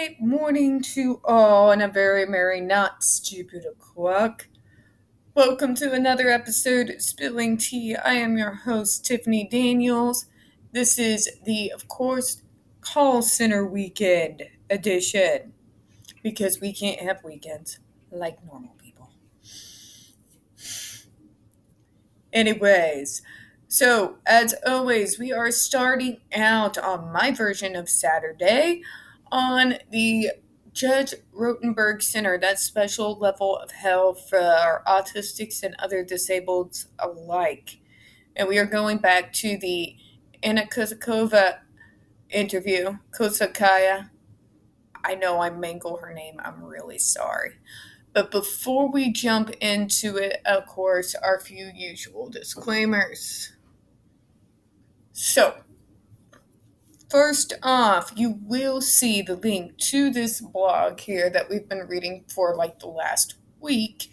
Great morning to all, and a very merry, not stupid o'clock. Welcome to another episode of Spilling Tea. I am your host, Tiffany Daniels. This is the, of course, call center weekend edition because we can't have weekends like normal people. Anyways, so as always, we are starting out on my version of Saturday on the Judge Rotenberg Center, that special level of hell for autistics and other disableds alike. And we are going back to the Anna Kozakova interview. Kozakaya. I know I mangle her name. I'm really sorry. But before we jump into it, of course, our few usual disclaimers. So, first off, you will see the link to this blog here that we've been reading for like the last week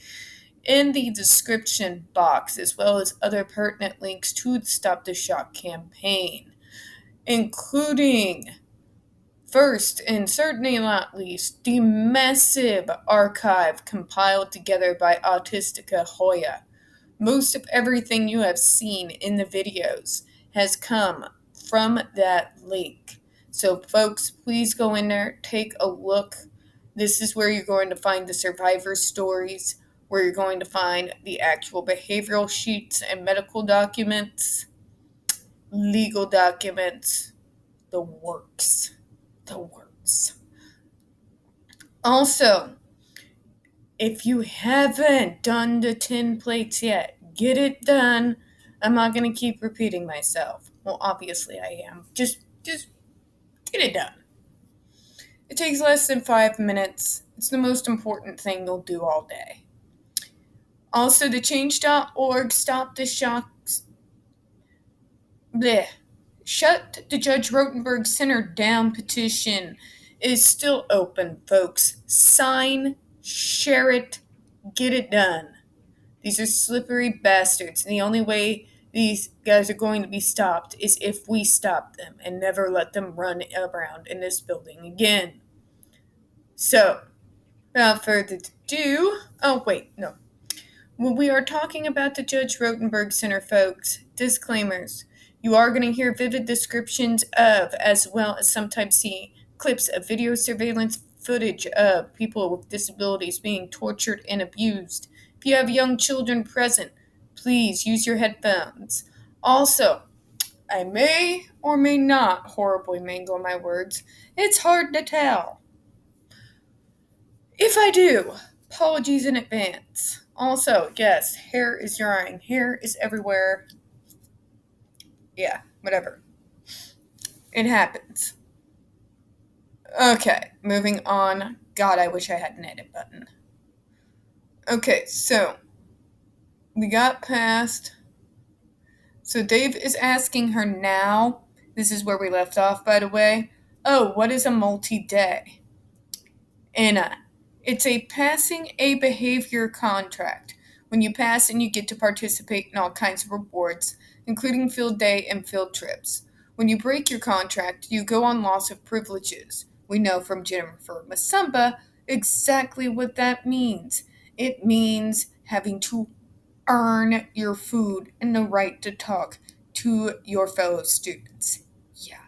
in the description box, as well as other pertinent links to the Stop the Shock campaign, including, first and certainly not least, the massive archive compiled together by Autistica Hoya. Most of everything you have seen in the videos has come from that link. So, folks, please go in there, take a look. This is where you're going to find the survivor stories, where you're going to find the actual behavioral sheets and medical documents, legal documents, the works. The works. Also, if you haven't done the 10 plates yet, get it done. I'm not going to keep repeating myself. Well, obviously I am. Just get it done. It takes less than 5 minutes. It's the most important thing you'll do all day. Also, the change.org Stop the Shocks. Bleh. Shut the Judge Rotenberg Center Down petition is still open, folks. Sign, share it, get it done. These are slippery bastards, and the only way these guys are going to be stopped is if we stop them and never let them run around in this building again. So, without further ado, when we are talking about the Judge Rotenberg Center, folks, disclaimers. You are going to hear vivid descriptions of, as well as sometimes see clips of video surveillance footage of people with disabilities being tortured and abused. If you have young children present, please use your headphones. Also, I may or may not horribly mangle my words. It's hard to tell. If I do, apologies in advance. Also, yes, hair is drying. Hair is everywhere. Yeah, whatever. It happens. Okay, moving on. God, I wish I had an edit button. Okay, so we got past. So Dave is asking her now. This is where we left off, by the way. Oh, what is a multi-day? Anna, it's a passing a behavior contract. When you pass and you get to participate in all kinds of rewards, including field day and field trips. When you break your contract, you go on loss of privileges. We know from Jennifer Masumba exactly what that means. It means having to earn your food and the right to talk to your fellow students. Yeah.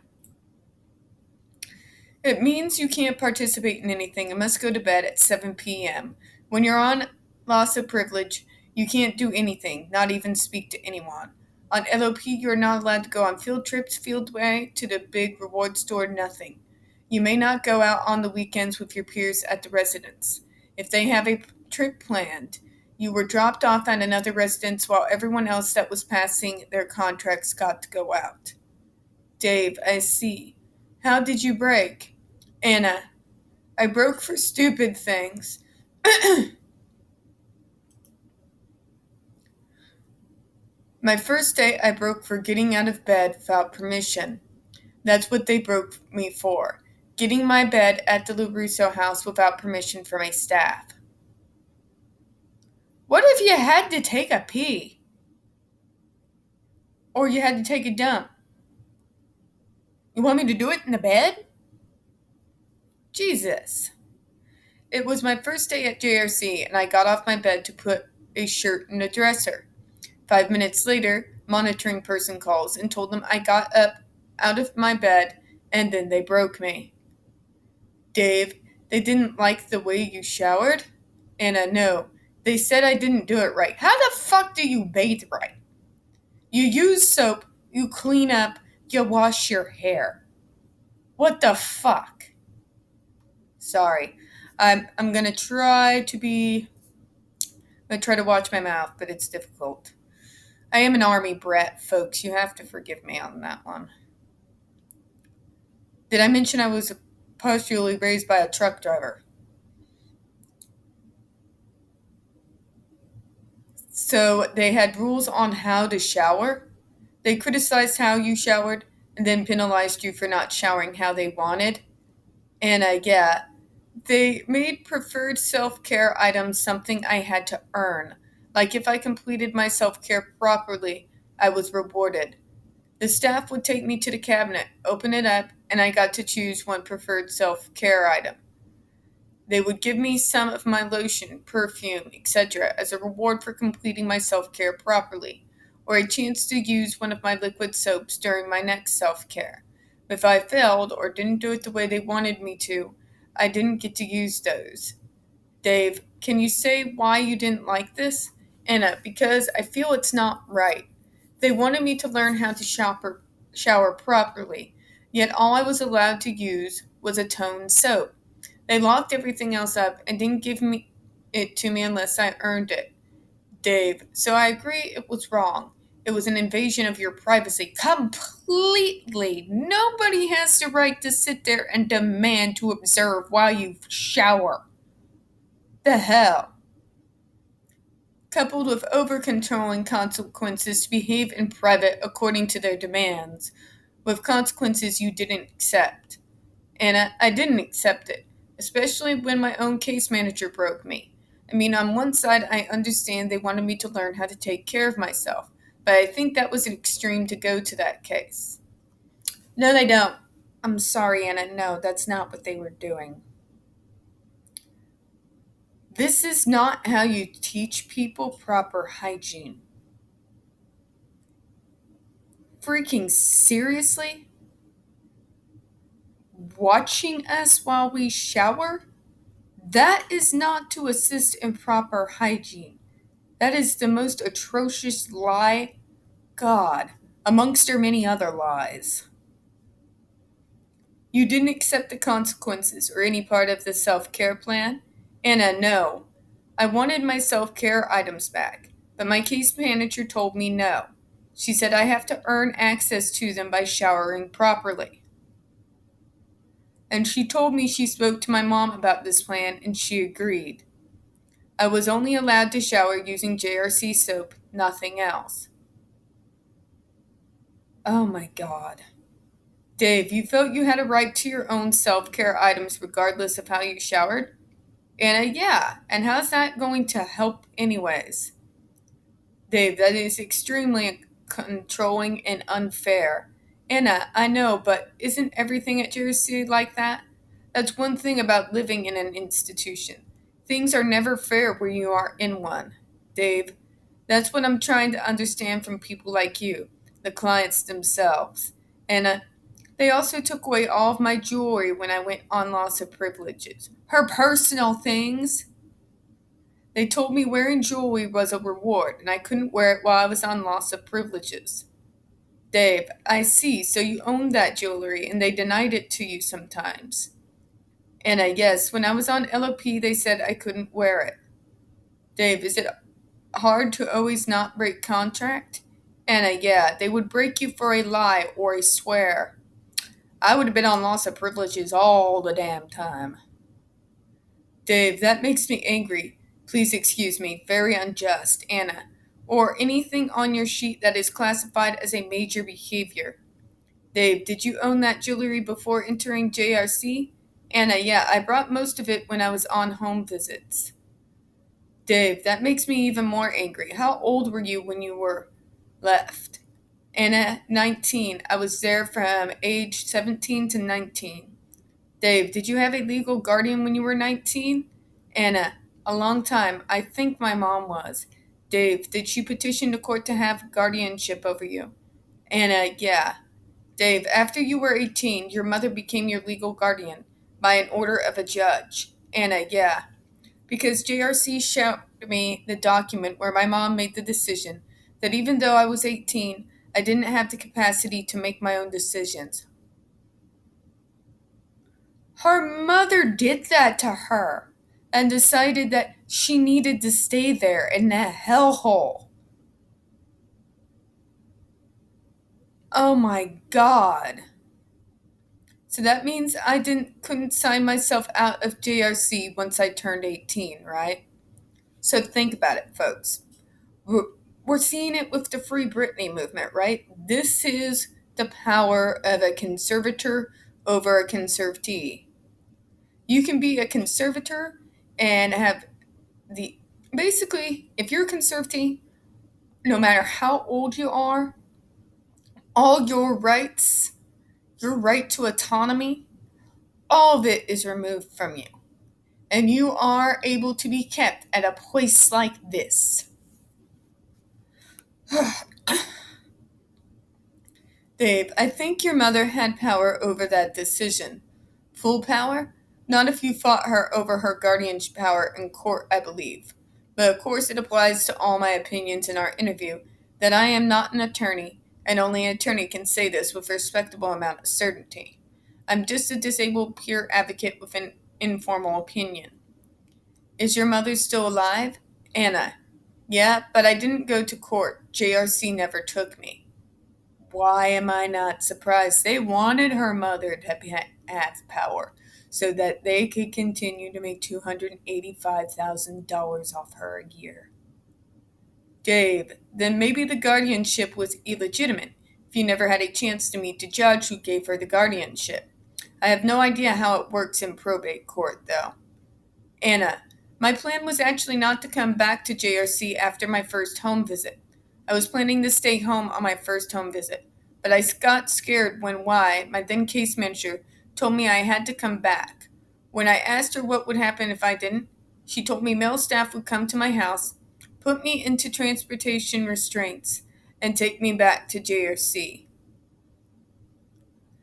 It means you can't participate in anything and must go to bed at 7 p.m. When you're on loss of privilege, you can't do anything, not even speak to anyone. On LOP, you're not allowed to go on field trips, field day, to the big reward store, nothing. You may not go out on the weekends with your peers at the residence. If they have a trip planned, you were dropped off at another residence while everyone else that was passing their contracts got to go out. Dave, I see. How did you break? Anna, I broke for stupid things. My first day, I broke for getting out of bed without permission. That's what they broke me for. Getting my bed at the LaRusso house without permission from a staff. What if you had to take a pee? Or you had to take a dump? You want me to do it in the bed? Jesus. It was my first day at JRC, and I got off my bed to put a shirt in a dresser. 5 minutes later, monitoring person calls and told them I got up out of my bed, and then they broke me. Dave, they didn't like the way you showered? Anna, no. They said I didn't do it right. How the fuck do you bathe right? You use soap, you clean up, you wash your hair. What the fuck? Sorry. I'm gonna try to be. I try to watch my mouth, but it's difficult. I am an army brat, folks. You have to forgive me on that one. Did I mention I was posthumously raised by a truck driver? So they had rules on how to shower. They criticized how you showered and then penalized you for not showering how they wanted. And yeah, they made preferred self care items something I had to earn. Like if I completed my self care properly, I was rewarded. The staff would take me to the cabinet, open it up, and I got to choose one preferred self care item. They would give me some of my lotion, perfume, etc. as a reward for completing my self care properly, or a chance to use one of my liquid soaps during my next self care. If I failed or didn't do it the way they wanted me to, I didn't get to use those. Dave, can you say why you didn't like this? Anna, because I feel it's not right. They wanted me to learn how to shower properly, yet all I was allowed to use was a toned soap. They locked everything else up and didn't give me it to me unless I earned it. Dave, so I agree it was wrong. It was an invasion of your privacy. Completely. Nobody has the right to sit there and demand to observe while you shower. The hell? Coupled with over-controlling consequences to behave in private according to their demands, with consequences you didn't accept. And I didn't accept it, especially when my own case manager broke me. I mean, on one side, I understand they wanted me to learn how to take care of myself, but I think that was an extreme to go to that case. No, they don't. I'm sorry, Anna. No, that's not what they were doing. This is not how you teach people proper hygiene. Freaking seriously? Watching us while we shower? That is not to assist in proper hygiene. That is the most atrocious lie, God, amongst their many other lies. You didn't accept the consequences or any part of the self care plan? Anna, no. I wanted my self care items back, but my case manager told me no. She said I have to earn access to them by showering properly. And she told me she spoke to my mom about this plan and she agreed. I was only allowed to shower using JRC soap, nothing else. Oh my God. Dave, you felt you had a right to your own self care items regardless of how you showered? Anna, yeah. And how's that going to help, anyways? Dave, that is extremely controlling and unfair. Anna, I know, but isn't everything at JRC like that? That's one thing about living in an institution. Things are never fair where you are in one. Dave, that's what I'm trying to understand from people like you, the clients themselves. Anna, they also took away all of my jewelry when I went on loss of privileges. Her personal things. They told me wearing jewelry was a reward, and I couldn't wear it while I was on loss of privileges. Dave, I see, so you owned that jewelry, and they denied it to you sometimes. And I guess when I was on LOP, they said I couldn't wear it. Dave, is it hard to always not break contract? Anna, yeah, they would break you for a lie or a swear. I would have been on loss of privileges all the damn time. Dave, that makes me angry. Please excuse me. Very unjust, Anna. Or anything on your sheet that is classified as a major behavior. Dave, did you own that jewelry before entering JRC? Anna, yeah, I brought most of it when I was on home visits. Dave, that makes me even more angry. How old were you when you were left? Anna, 19. I was there from age 17 to 19. Dave, did you have a legal guardian when you were 19? Anna, a long time. I think my mom was. Dave, did she petition the court to have guardianship over you? Anna, yeah. Dave, after you were 18, your mother became your legal guardian by an order of a judge. Anna, yeah. Because JRC showed me the document where my mom made the decision that even though I was 18, I didn't have the capacity to make my own decisions. Her mother did that to her and decided that she needed to stay there in that hellhole. Oh my god. So that means I couldn't sign myself out of JRC once I turned 18, right? So think about it, folks. We're, we're seeing it with the Free Britney movement, right? This is the power of a conservator over a conservatee. You can be a conservator and have the basically, if you're a conservatee, no matter how old you are, all your rights, your right to autonomy, all of it is removed from you. And you are able to be kept at a place like this. Dave, I think your mother had power over that decision. Full power? Not if you fought her over her guardianship power in court, I believe. But of course, it applies to all my opinions in our interview that I am not an attorney, and only an attorney can say this with a respectable amount of certainty. I'm just a disabled peer advocate with an informal opinion. Is your mother still alive? Anna. Yeah, but I didn't go to court. JRC never took me. Why am I not surprised? They wanted her mother to have power so that they could continue to make $285,000 off her a year. Dave, then maybe the guardianship was illegitimate if you never had a chance to meet the judge who gave her the guardianship. I have no idea how it works in probate court, though. Anna, my plan was actually not to come back to JRC after my first home visit. I was planning to stay home on my first home visit, but I got scared when my then case manager, told me I had to come back. When I asked her what would happen if I didn't, she told me male staff would come to my house, put me into transportation restraints, and take me back to JRC.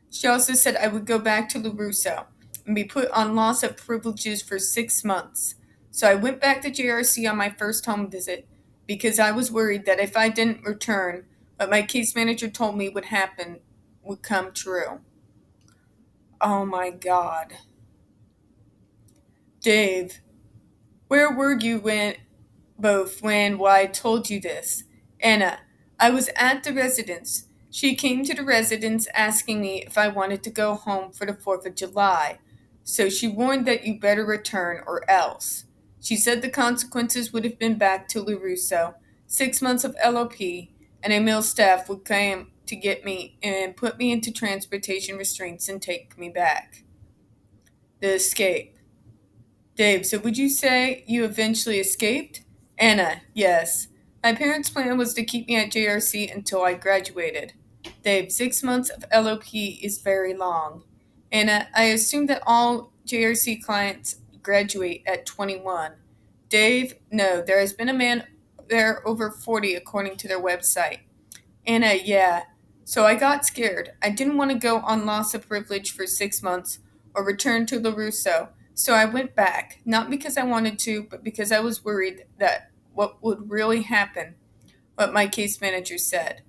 She also said I would go back to LaRusso and be put on loss of privileges for 6 months. So I went back to JRC on my first home visit because I was worried that if I didn't return, what my case manager told me would happen would come true. Oh my god. Dave, where were you when I told you this? Anna, I was at the residence. She came to the residence asking me if I wanted to go home for the 4th of July. So she warned that you better return or else. She said the consequences would have been back to LaRusso, 6 months of LOP, and a male staff would come to get me and put me into transportation restraints and take me back. The escape. Dave, so would you say you eventually escaped? Anna, yes. My parents' plan was to keep me at JRC until I graduated. Dave, 6 months of LOP is very long. Anna, I assume that all JRC clients graduate at 21. Dave, no, there has been a man there over 40 according to their website. Anna, yeah. So I got scared. I didn't want to go on loss of privilege for 6 months or return to LaRusso. So I went back, not because I wanted to, but because I was worried that what would really happen, what my case manager said.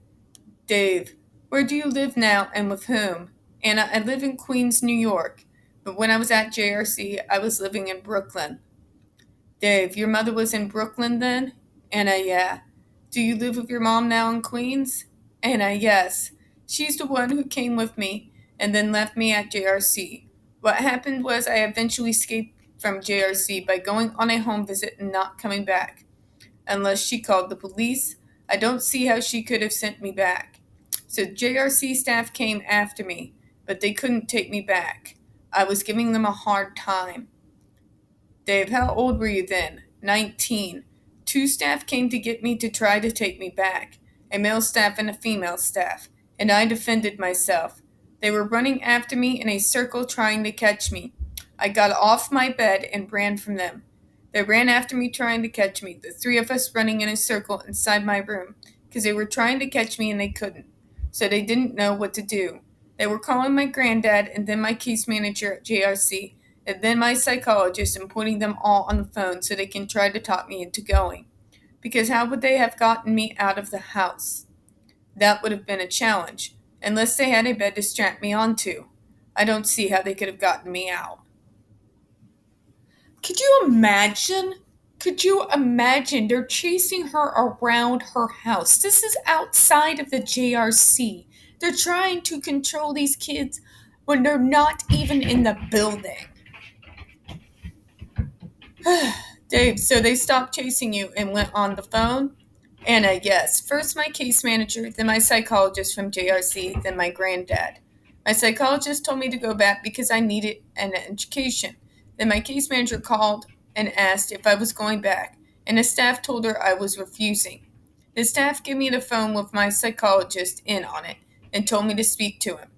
Dave, where do you live now and with whom? Anna, I live in Queens, New York, but when I was at JRC, I was living in Brooklyn. Dave, your mother was in Brooklyn then? Anna, yeah. Do you live with your mom now in Queens? Anna, yes. She's the one who came with me and then left me at JRC. What happened was I eventually escaped from JRC by going on a home visit and not coming back. Unless she called the police, I don't see how she could have sent me back. So JRC staff came after me, but they couldn't take me back. I was giving them a hard time. Dave, how old were you then? 19. 2 staff came to get me to try to take me back, a male staff and a female staff, and I defended myself. They were running after me in a circle trying to catch me. I got off my bed and ran from them. They ran after me trying to catch me, the three of us running in a circle inside my room, because they were trying to catch me and they couldn't. So they didn't know what to do. They were calling my granddad and then my case manager at JRC and then my psychologist and putting them all on the phone so they can try to talk me into going. Because how would they have gotten me out of the house? That would have been a challenge, unless they had a bed to strap me onto. I don't see how they could have gotten me out. Could you imagine? Could you imagine? They're chasing her around her house. This is outside of the JRC. They're trying to control these kids when they're not even in the building. Dave, so they stopped chasing you and went on the phone? Anna, yes. First my case manager, then my psychologist from JRC, then my granddad. My psychologist told me to go back because I needed an education. Then my case manager called and asked if I was going back, and the staff told her I was refusing. The staff gave me the phone with my psychologist in on it and told me to speak to him.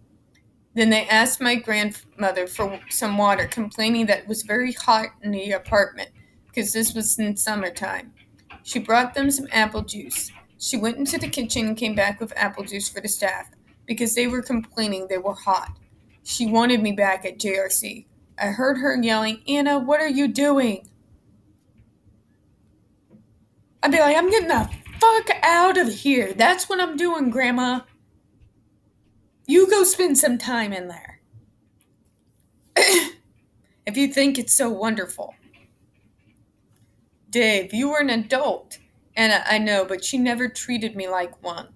Then they asked my grandmother for some water, complaining that it was very hot in the apartment because this was in summertime. She brought them some apple juice. She went into the kitchen and came back with apple juice for the staff because they were complaining they were hot. She wanted me back at JRC. I heard her yelling, Anna, what are you doing? I'd be like, I'm getting the fuck out of here. That's what I'm doing, Grandma. You go spend some time in there. If you think it's so wonderful. Dave, you were an adult. Anna, I know, but she never treated me like one.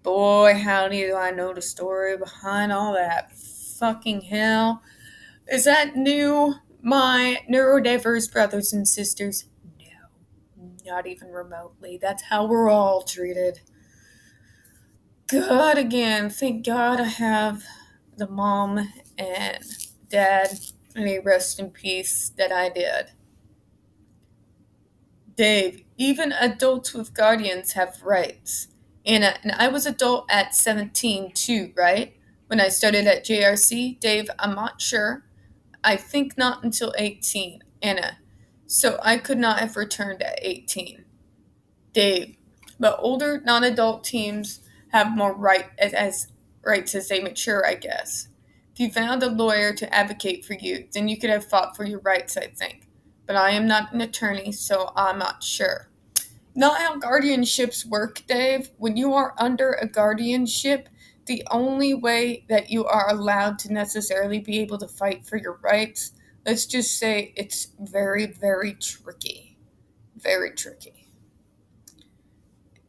Boy, howdy do I know the story behind all that. Fucking hell. Is that new, my neurodiverse brothers and sisters? No, not even remotely. That's how we're all treated. God, again, thank God I have the mom and dad, may rest in peace, that I did. Dave, even adults with guardians have rights. And I was adult at 17 too, right? When I started at JRC, Dave, I'm not sure. I think not until 18, Anna. So I could not have returned at 18. Dave, but older non-adult teams have more rights as they mature, I guess. If you found a lawyer to advocate for you, then you could have fought for your rights, I think. But I am not an attorney, so I'm not sure. Not how guardianships work, Dave. When you are under a guardianship, the only way that you are allowed to necessarily be able to fight for your rights, let's just say it's very, very tricky. Very tricky.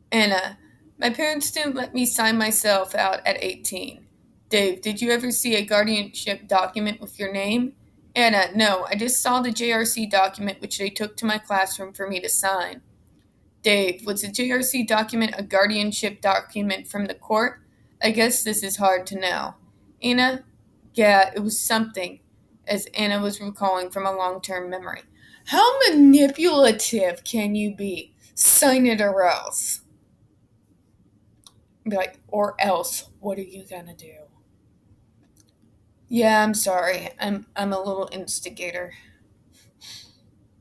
Anna, my parents didn't let me sign myself out at 18. Dave, did you ever see a guardianship document with your name? Anna, no, I just saw the JRC document which they took to my classroom for me to sign. Dave, was the JRC document a guardianship document from the court? I guess this is hard to know. Anna, yeah, it was something, as Anna was recalling from a long-term memory. How manipulative can you be? Sign it or else. Be like, or else, what are you gonna do? Yeah, I'm sorry. I'm a little instigator.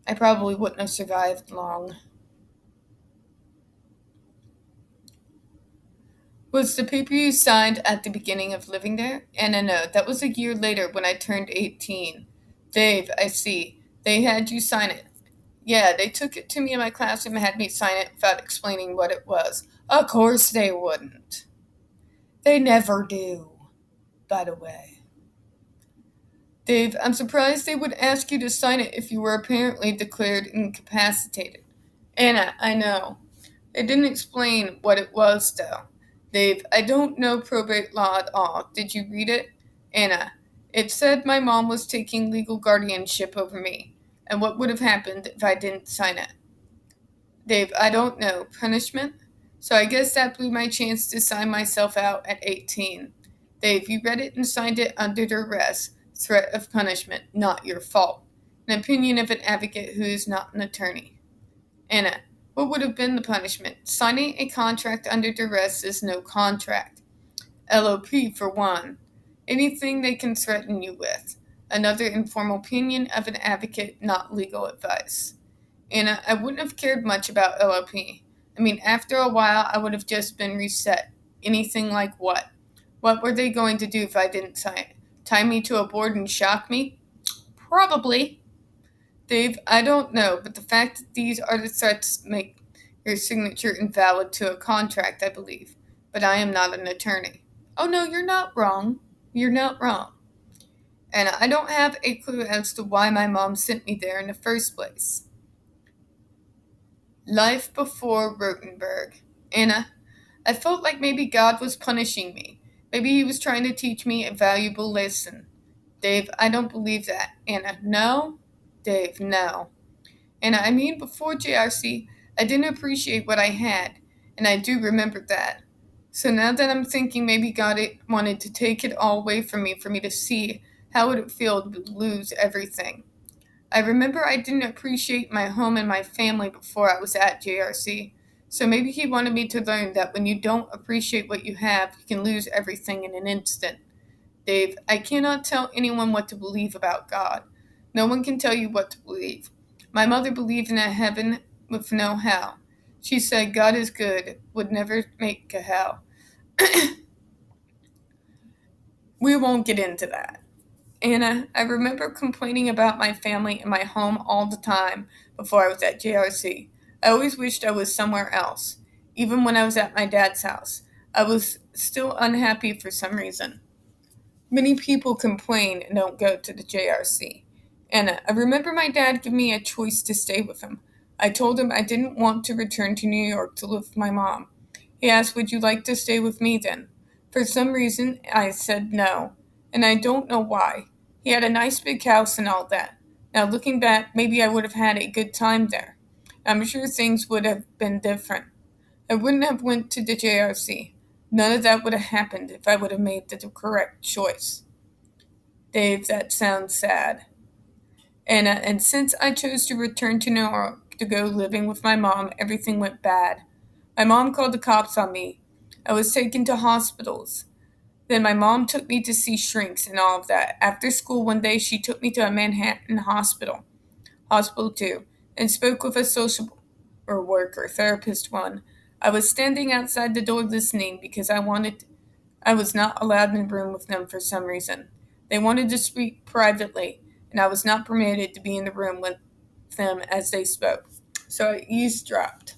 I probably wouldn't have survived long. Was the paper you signed at the beginning of living there? Anna, no, that was a year later when I turned 18. Dave, I see. They had you sign it. Yeah, they took it to me in my classroom and had me sign it without explaining what it was. Of course they wouldn't. They never do, by the way. Dave, I'm surprised they would ask you to sign it if you were apparently declared incapacitated. Anna, I know. They didn't explain what it was, though. Dave, I don't know probate law at all. Did you read it? Anna, it said my mom was taking legal guardianship over me, and what would have happened if I didn't sign it. Dave, I don't know. Punishment? So I guess that blew my chance to sign myself out at 18. Dave, you read it and signed it under duress. Threat of punishment, not your fault. An opinion of an advocate who is not an attorney. Anna, what would have been the punishment? Signing a contract under duress is no contract. LOP for one. Anything they can threaten you with. Another informal opinion of an advocate, not legal advice. And I wouldn't have cared much about LOP. I mean, after a while, I would have just been reset. Anything like what? What were they going to do if I didn't sign it? Tie me to a board and shock me? Probably. Dave, I don't know, but the fact that these are the threats make your signature invalid to a contract, I believe. But I am not an attorney. Oh no, you're not wrong. You're not wrong. And I don't have a clue as to why my mom sent me there in the first place. Life before Rotenberg. Anna, I felt like maybe God was punishing me. Maybe he was trying to teach me a valuable lesson. Dave, I don't believe that. Anna, no? Dave, no. Anna, I mean, before JRC, I didn't appreciate what I had, and I do remember that. So now that I'm thinking maybe wanted to take it all away from me for me to see how would it feel to lose everything. I remember I didn't appreciate my home and my family before I was at JRC, so maybe he wanted me to learn that when you don't appreciate what you have, you can lose everything in an instant. Dave, I cannot tell anyone what to believe about God. No one can tell you what to believe. My mother believed in a heaven with no hell. She said God is good, would never make a hell. We won't get into that. Anna, I remember complaining about my family and my home all the time before I was at JRC. I always wished I was somewhere else. Even when I was at my dad's house, I was still unhappy for some reason. Many people complain and don't go to the JRC. Anna, I remember my dad giving me a choice to stay with him. I told him I didn't want to return to New York to live with my mom. He asked, would you like to stay with me then? For some reason, I said no, and I don't know why. He had a nice big house and all that. Now, looking back, maybe I would have had a good time there. I'm sure things would have been different. I wouldn't have went to the JRC. None of that would have happened if I would have made the correct choice. Dave, that sounds sad. And since I chose to return to New York to go living with my mom, everything went bad. My mom called the cops on me. I was taken to hospitals. Then my mom took me to see shrinks and all of that. After school one day, she took me to a Manhattan hospital too, and spoke with a social worker, therapist one. I was standing outside the door listening because I was not allowed in the room with them for some reason. They wanted to speak privately, and I was not permitted to be in the room with them as they spoke. So I eavesdropped.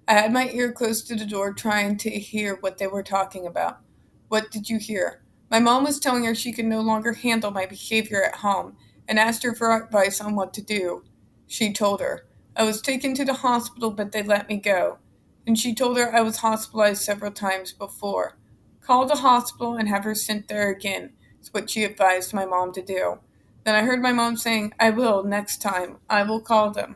I had my ear close to the door trying to hear what they were talking about. What did you hear? My mom was telling her she could no longer handle my behavior at home and asked her for advice on what to do. She told her. I was taken to the hospital, but they let me go. And she told her I was hospitalized several times before. Call the hospital and have her sent there again, is what she advised my mom to do. Then I heard my mom saying, I will, next time. I will call them.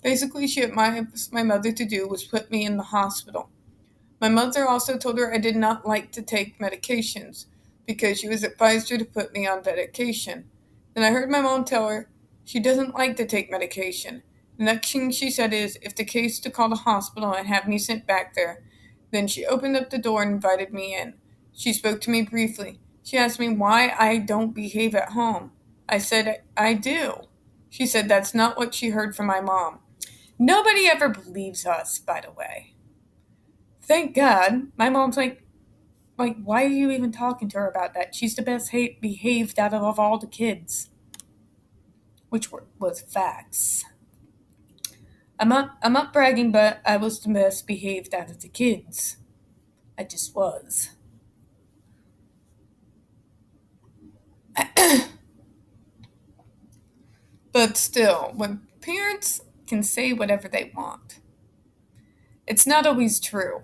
Basically, she advised my mother to do was put me in the hospital. My mother also told her I did not like to take medications because she was advised her to put me on medication. Then I heard my mom tell her she doesn't like to take medication. The next thing she said is, if the case to call the hospital and have me sent back there. Then she opened up the door and invited me in. She spoke to me briefly. She asked me why I don't behave at home. I said, I do. She said that's not what she heard from my mom. Nobody ever believes us, by the way. Thank God. My mom's like, why are you even talking to her about that? She's the best behaved out of all the kids. Which was facts. I'm not bragging, but I was the best behaved out of the kids. I just was. But still, when parents can say whatever they want, it's not always true.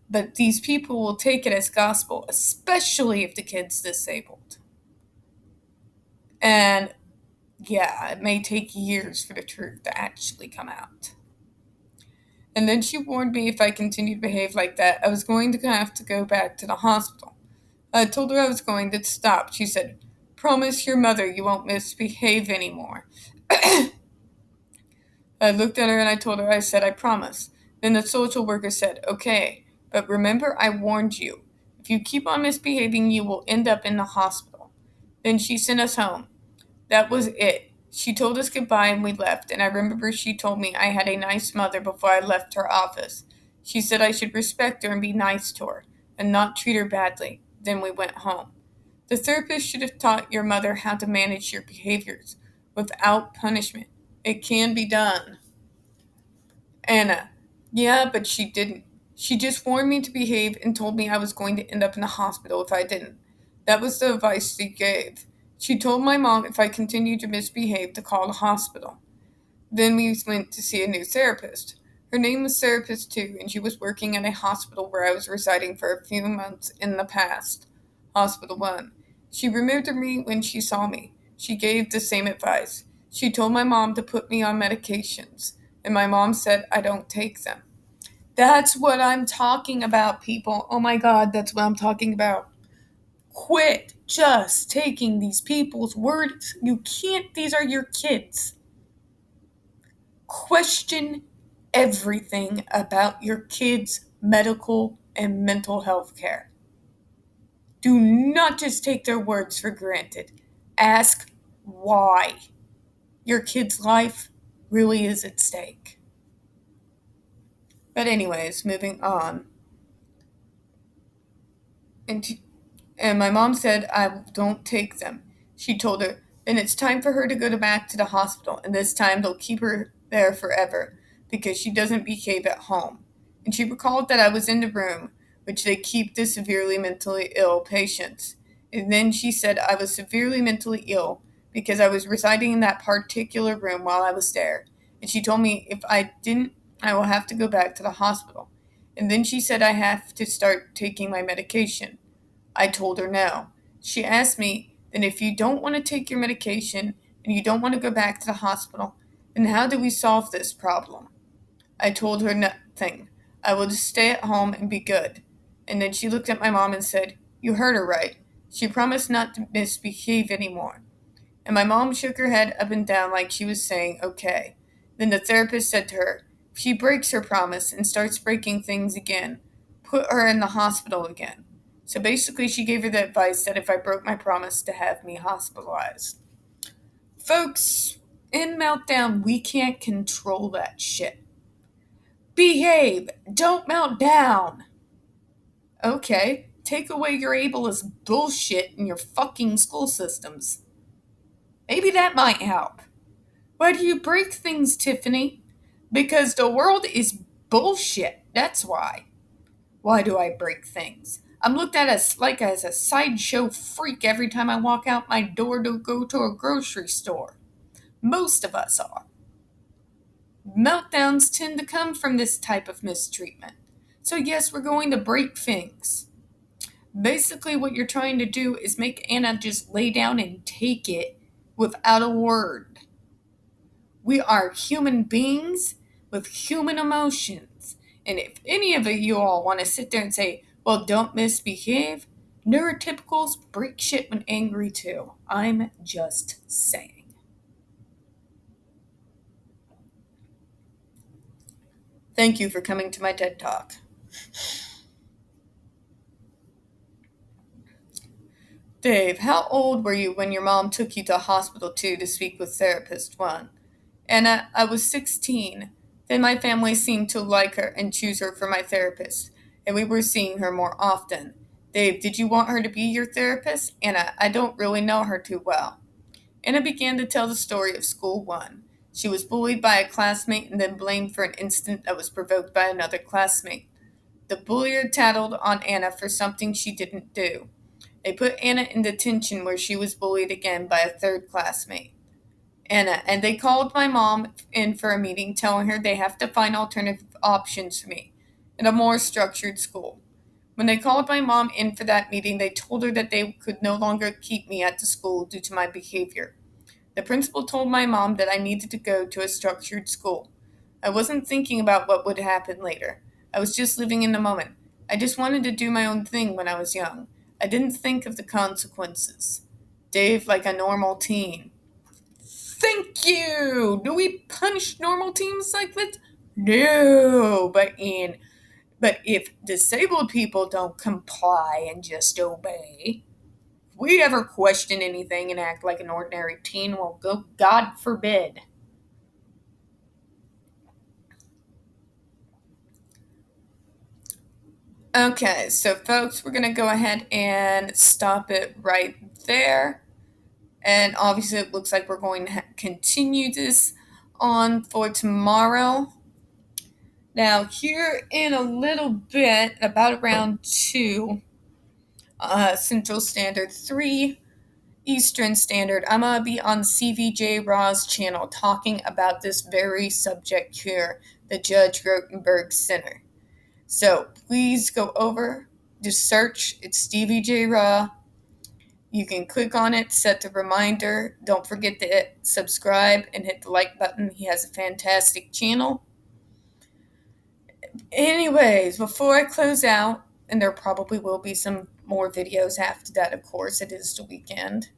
But these people will take it as gospel, especially if the kid's disabled. And yeah, it may take years for the truth to actually come out. And then she warned me if I continued to behave like that, I was going to have to go back to the hospital. I told her I was going to stop. She said, promise your mother you won't misbehave anymore. I looked at her and I told her, I said, I promise. Then the social worker said, okay, but remember I warned you. If you keep on misbehaving, you will end up in the hospital. Then she sent us home. That was it. She told us goodbye and we left, and I remember she told me I had a nice mother before I left her office. She said I should respect her and be nice to her, and not treat her badly. Then we went home. The therapist should have taught your mother how to manage your behaviors without punishment. It can be done. Anna. Yeah, but she didn't. She just warned me to behave and told me I was going to end up in the hospital if I didn't. That was the advice she gave. She told my mom if I continued to misbehave to call the hospital. Then we went to see a new therapist. Her name was Therapist 2, and she was working at a hospital where I was residing for a few months in the past. Hospital 1. She removed me when she saw me. She gave the same advice. She told my mom to put me on medications, and my mom said I don't take them. That's what I'm talking about, people. Oh my God, that's what I'm talking about. Quit just taking these people's words. You can't, these are your kids. Question everything about your kids' medical and mental health care. Do not just take their words for granted. Ask why your kid's life really is at stake. But anyways, moving on. And my mom said I don't take them. She told her, then it's time for her to go back to the hospital, and this time they'll keep her there forever because she doesn't behave at home. And she recalled that I was in the room, which they keep the severely mentally ill patients. And then she said I was severely mentally ill because I was residing in that particular room while I was there. And she told me if I didn't, I will have to go back to the hospital. And then she said I have to start taking my medication. I told her no. She asked me, then if you don't want to take your medication and you don't want to go back to the hospital, then how do we solve this problem? I told her nothing. I will just stay at home and be good. And then she looked at my mom and said, you heard her right. She promised not to misbehave anymore. And my mom shook her head up and down like she was saying, okay. Then the therapist said to her, if she breaks her promise and starts breaking things again, put her in the hospital again. So basically, she gave her the advice that if I broke my promise to have me hospitalized. Folks, in Meltdown, we can't control that shit. Behave! Don't melt down! Okay, take away your ableist bullshit in your fucking school systems. Maybe that might help. Why do you break things, Tiffany? Because the world is bullshit, that's why. Why do I break things? I'm looked at as a sideshow freak every time I walk out my door to go to a grocery store. Most of us are. Meltdowns tend to come from this type of mistreatment. So yes, we're going to break things. Basically, what you're trying to do is make Anna just lay down and take it without a word. We are human beings with human emotions. And if any of you all want to sit there and say, well, don't misbehave, neurotypicals break shit when angry too. I'm just saying. Thank you for coming to my TED Talk. Dave, how old were you when your mom took you to hospital 2 to speak with therapist 1? Anna, I was 16. Then my family seemed to like her and choose her for my therapist, and we were seeing her more often. Dave, did you want her to be your therapist? Anna, I don't really know her too well. Anna began to tell the story of school 1. She was bullied by a classmate and then blamed for an incident that was provoked by another classmate. The bullier tattled on Anna for something she didn't do. They put Anna in detention where she was bullied again by a third classmate. Anna, and they called my mom in for a meeting telling her they have to find alternative options for me in a more structured school. When they called my mom in for that meeting, they told her that they could no longer keep me at the school due to my behavior. The principal told my mom that I needed to go to a structured school. I wasn't thinking about what would happen later. I was just living in the moment. I just wanted to do my own thing when I was young. I didn't think of the consequences. Dave, like a normal teen. Thank you! Do we punish normal teens like this? No, but in But if disabled people don't comply and just obey, if we ever question anything and act like an ordinary teen, well, God forbid. Okay, so folks, we're going to go ahead and stop it right there. And obviously, it looks like we're going to continue this on for tomorrow. Now, here in a little bit, about around 2 Central Standard, 3 Eastern Standard, I'm going to be on CVJ Raw's channel talking about this very subject here, the Judge Rotenberg Center. So please go over, just search, it's Stevie J. Raw. You can click on it, set the reminder. Don't forget to hit subscribe and hit the like button. He has a fantastic channel. Anyways, before I close out, and there probably will be some more videos after that, of course, it is the weekend.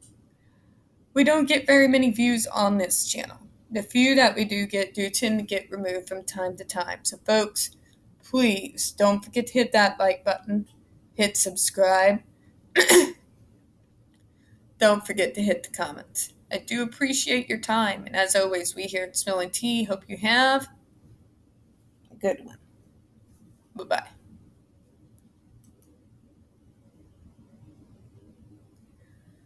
We don't get very many views on this channel. The few that we do get do tend to get removed from time to time. So, folks, please don't forget to hit that like button, hit subscribe. Don't forget to hit the comments. I do appreciate your time, and as always, we here at Smelling Tea hope you have a good one. Bye bye.